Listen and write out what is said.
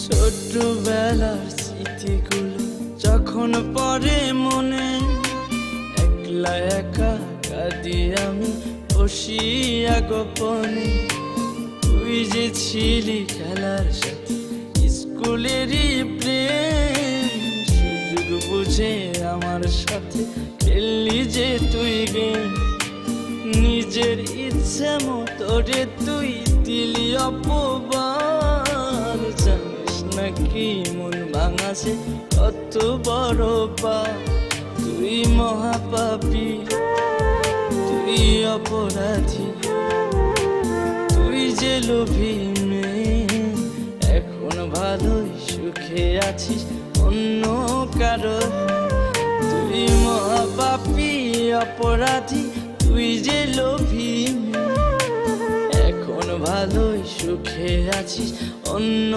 ছোটবেলার স্মৃতিগুলো যখন পড়ে মনে, একলা একা কাঁদি আমি বসিয়া গোপনে। তুই যে ছিলি খেলার সাথে স্কুলেরই প্রেম, সুযোগ বুঝে আমার সাথে খেললি যে তুই গেম। নিজের ইচ্ছে মতো রে তুই দিলি অপবাদ, জানিস নাকি মন ভাঙাছে কত বড় পাপ। তুই মহাপাপী, তুই অপরাধী, তুই যে লোভী মেয়ে, এখন ভালোই সুখে আছিস অন্য কারো। তুই মহাপাপী অপরাধী, তুই যে লোভী মেয়ে, এখন ভালোই সুখে আছিস অন্য